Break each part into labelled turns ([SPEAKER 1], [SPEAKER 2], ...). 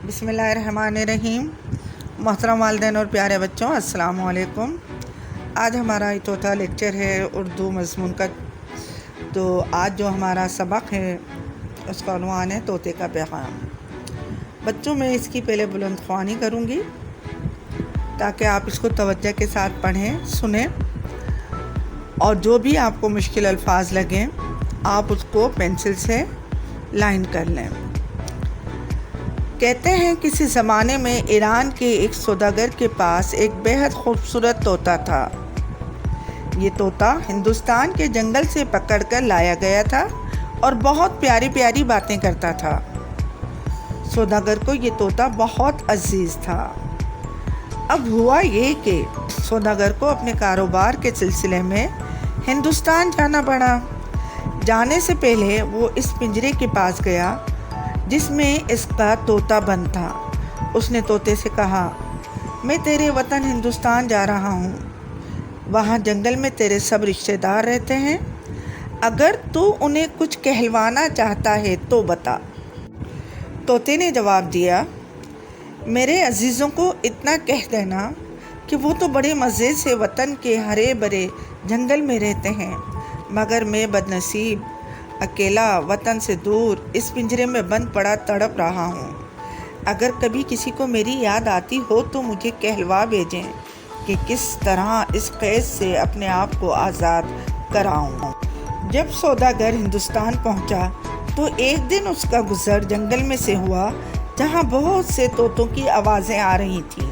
[SPEAKER 1] بسم اللہ الرحمن الرحیم۔ محترم والدین اور پیارے بچوں، السلام علیکم۔ آج ہمارا طوطا لیکچر ہے اردو مضمون کا۔ تو آج جو ہمارا سبق ہے اس کا عنوان ہے طوطے کا پیغام۔ بچوں، میں اس کی پہلے بلند خوانی کروں گی تاکہ آپ اس کو توجہ کے ساتھ پڑھیں، سنیں، اور جو بھی آپ کو مشکل الفاظ لگیں آپ اس کو پینسل سے لائن کر لیں۔ کہتے ہیں کسی زمانے میں ایران کے ایک سوداگر کے پاس ایک بہت خوبصورت طوطا تھا۔ یہ طوطا ہندوستان کے جنگل سے پکڑ کر لایا گیا تھا اور بہت پیاری پیاری باتیں کرتا تھا۔ سوداگر کو یہ طوطا بہت عزیز تھا۔ اب ہوا یہ کہ سوداگر کو اپنے کاروبار کے سلسلے میں ہندوستان جانا پڑا۔ جانے سے پہلے وہ اس پنجرے کے پاس گیا جس میں اس کا طوطا بند تھا۔ اس نے طوطے سے کہا، میں تیرے وطن ہندوستان جا رہا ہوں۔ وہاں جنگل میں تیرے سب رشتہ دار رہتے ہیں۔ اگر تو انہیں کچھ کہلوانا چاہتا ہے تو بتا۔ طوطے نے جواب دیا، میرے عزیزوں کو اتنا کہہ دینا کہ وہ تو بڑے مزے سے وطن کے ہرے بھرے جنگل میں رہتے ہیں، مگر میں بد نصیب اکیلا وطن سے دور اس پنجرے میں بند پڑا تڑپ رہا ہوں۔ اگر کبھی کسی کو میری یاد آتی ہو تو مجھے کہلوا بھیجیں کہ کس طرح اس قید سے اپنے آپ کو آزاد کراؤں۔ جب سوداگر ہندوستان پہنچا تو ایک دن اس کا گزر جنگل میں سے ہوا جہاں بہت سے طوطوں کی آوازیں آ رہی تھیں۔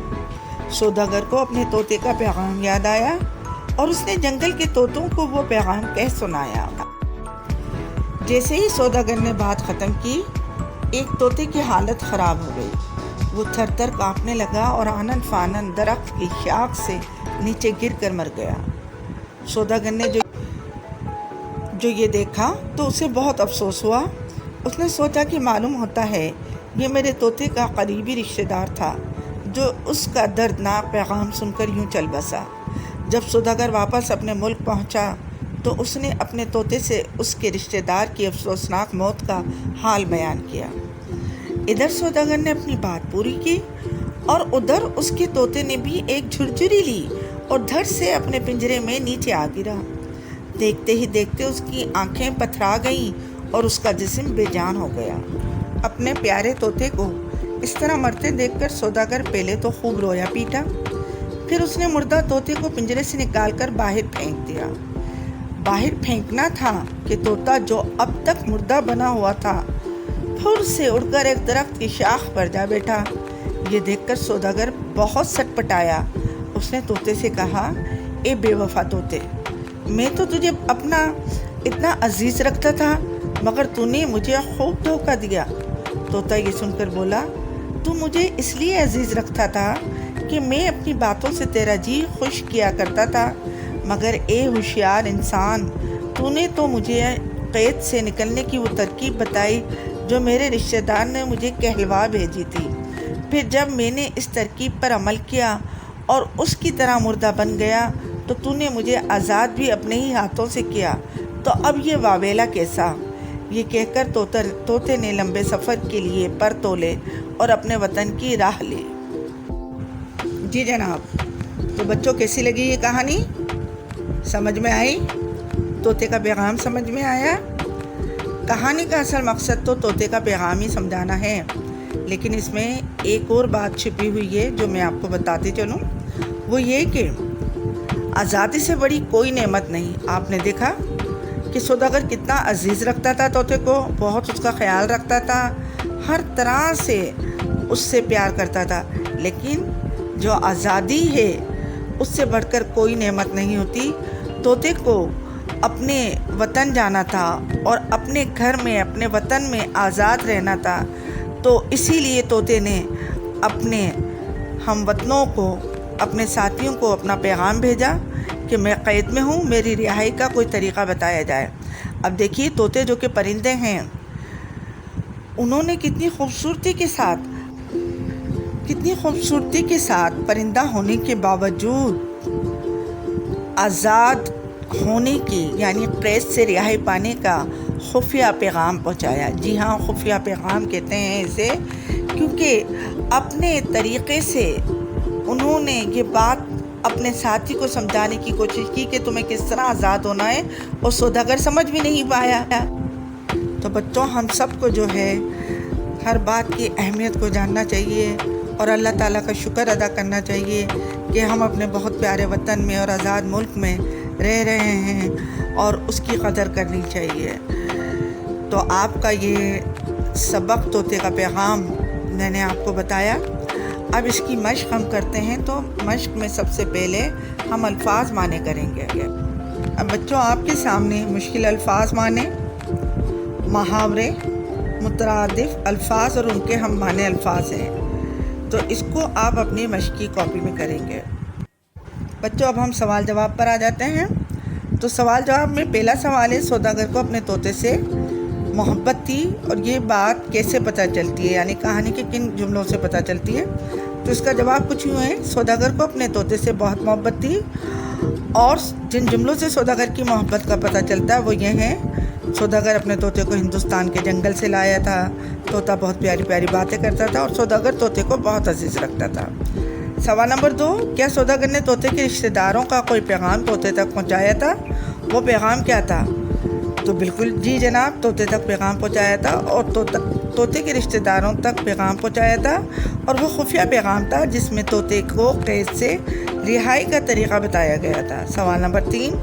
[SPEAKER 1] سوداگر کو اپنے طوطے کا پیغام یاد آیا اور اس نے جنگل کے طوطوں کو وہ پیغام کہہ سنایا۔ جیسے ہی سوداگر نے بات ختم کی، ایک طوطے کی حالت خراب ہو گئی۔ وہ تھر تھر کانپنے لگا اور آنن فانن درخت کی شاخ سے نیچے گر کر مر گیا۔ سوداگر نے جو یہ دیکھا تو اسے بہت افسوس ہوا۔ اس نے سوچا کہ معلوم ہوتا ہے یہ میرے طوطے کا قریبی رشتہ دار تھا جو اس کا دردناک پیغام سن کر یوں چل بسا۔ جب سوداگر واپس اپنے ملک پہنچا تو اس نے اپنے طوطے سے اس کے رشتہ دار کی افسوسناک موت کا حال بیان کیا۔ ادھر سوداگر نے اپنی بات پوری کی اور ادھر اس کے طوطے نے بھی ایک جھرجھری لی اور دھڑ سے اپنے پنجرے میں نیچے آ گرا۔ دیکھتے ہی دیکھتے اس کی آنکھیں پتھرا گئیں اور اس کا جسم بے جان ہو گیا۔ اپنے پیارے طوطے کو اس طرح مرتے دیکھ کر سوداگر پہلے تو خوب رویا پیٹا، پھر اس نے مردہ طوطے کو پنجرے سے نکال کر باہر پھینک دیا۔ باہر پھینکنا تھا کہ طوطا جو اب تک مردہ بنا ہوا تھا پھر سے اڑ کر ایک درخت کی شاخ پر جا بیٹھا۔ یہ دیکھ کر سوداگر بہت سٹ پٹایا۔ اس نے طوطے سے کہا، اے بے وفا طوطے، میں تو تجھے اپنا اتنا عزیز رکھتا تھا مگر تو نے مجھے خوب دھوکہ دیا۔ طوطا یہ سن کر بولا، تو مجھے اس لیے عزیز رکھتا تھا کہ میں اپنی باتوں سے تیرا جی خوش کیا کرتا تھا، مگر اے ہوشیار انسان، تو نے تو مجھے قید سے نکلنے کی وہ ترکیب بتائی جو میرے رشتہ دار نے مجھے کہلوا بھیجی تھی۔ پھر جب میں نے اس ترکیب پر عمل کیا اور اس کی طرح مردہ بن گیا تو نے مجھے آزاد بھی اپنے ہی ہاتھوں سے کیا، تو اب یہ واویلا کیسا؟ یہ کہہ کر طوطے نے لمبے سفر کے لیے پر تولے اور اپنے وطن کی راہ لی۔ جی جناب، تو بچوں کیسی لگی یہ کہانی؟ سمجھ میں آئی؟ طوطے کا پیغام سمجھ میں آیا؟ کہانی کا اصل مقصد تو طوطے کا پیغام ہی سمجھانا ہے، لیکن اس میں ایک اور بات چھپی ہوئی ہے جو میں آپ کو بتاتی چلوں۔ وہ یہ کہ آزادی سے بڑی کوئی نعمت نہیں۔ آپ نے دیکھا کہ سوداگر کتنا عزیز رکھتا تھا طوطے کو، بہت اس کا خیال رکھتا تھا، ہر طرح سے اس سے پیار کرتا تھا، لیکن جو آزادی ہے اس سے بڑھ کر کوئی نعمت نہیں ہوتی۔ طوطے کو اپنے وطن جانا تھا اور اپنے گھر میں اپنے وطن میں آزاد رہنا تھا، تو اسی لیے طوطے نے اپنے ہم وطنوں کو، اپنے ساتھیوں کو اپنا پیغام بھیجا کہ میں قید میں ہوں، میری رہائی کا کوئی طریقہ بتایا جائے۔ اب دیکھیے طوطے جو کہ پرندے ہیں، انہوں نے کتنی خوبصورتی کے ساتھ پرندہ ہونے کے باوجود آزاد ہونے کی یعنی قید سے رہائی پانے کا خفیہ پیغام پہنچایا۔ جی ہاں، خفیہ پیغام کہتے ہیں اسے کیونکہ اپنے طریقے سے انہوں نے یہ بات اپنے ساتھی کو سمجھانے کی کوشش کی کہ تمہیں کس طرح آزاد ہونا ہے، اور سوداگر سمجھ بھی نہیں پایا۔ تو بچوں، ہم سب کو جو ہے ہر بات کی اہمیت کو جاننا چاہیے اور اللہ تعالیٰ کا شکر ادا کرنا چاہیے کہ ہم اپنے بہت پیارے وطن میں اور آزاد ملک میں رہ رہے ہیں، اور اس کی قدر کرنی چاہیے۔ تو آپ کا یہ سبق طوطے کا پیغام میں نے آپ کو بتایا۔ اب اس کی مشق ہم کرتے ہیں، تو مشق میں سب سے پہلے ہم الفاظ معنی کریں گے۔ اب بچوں، آپ کے سامنے مشکل الفاظ معنی، محاورے، مترادف الفاظ اور ان کے ہم معنی الفاظ ہیں، تو اس کو آپ اپنی مشق کی کاپی میں کریں گے۔ بچوں، اب ہم سوال جواب پر آ جاتے ہیں۔ تو سوال جواب میں پہلا سوال ہے، سوداگر کو اپنے طوطے سے محبت تھی، اور یہ بات کیسے پتہ چلتی ہے، یعنی کہانی کے کن جملوں سے پتہ چلتی ہے؟ تو اس کا جواب کچھ یوں ہے، سوداگر کو اپنے طوطے سے بہت محبت تھی، اور جن جملوں سے سوداگر کی محبت کا پتہ چلتا ہے وہ یہ ہیں: سوداگر اپنے طوطے کو ہندوستان کے جنگل سے لایا تھا، طوطا بہت پیاری پیاری باتیں کرتا تھا، اور سوداگر طوطے کو بہت عزیز رکھتا تھا۔ سوال نمبر 2، کیا سوداگر نے طوطے کے رشتہ داروں کا کوئی پیغام طوطے تک پہنچایا تھا؟ وہ پیغام کیا تھا؟ تو بالکل جی جناب، طوطے تک پیغام پہنچایا تھا، اور طوطے کے رشتہ داروں تک پیغام پہنچایا تھا، اور وہ خفیہ پیغام تھا جس میں طوطے کو قید سے رہائی کا طریقہ بتایا گیا تھا۔ سوال نمبر 3،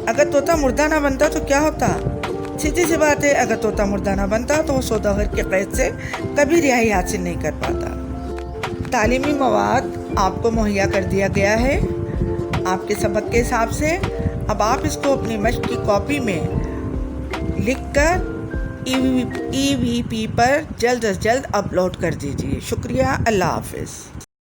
[SPEAKER 1] اگر طوطا مردہ نہ بنتا تو کیا ہوتا؟ سیدھی سی بات ہے، اگر طوطا مردہ نہ بنتا تو وہ سوداگر کے قید سے کبھی رہائی حاصل نہیں کر پاتا۔ تعلیمی مواد آپ کو مہیا کر دیا گیا ہے آپ کے سبق کے حساب سے۔ اب آپ اس کو اپنی مشق کی کاپی میں لکھ کر EVP پر جلد از جلد اپلوڈ کر دیجیے۔ شکریہ، اللہ حافظ۔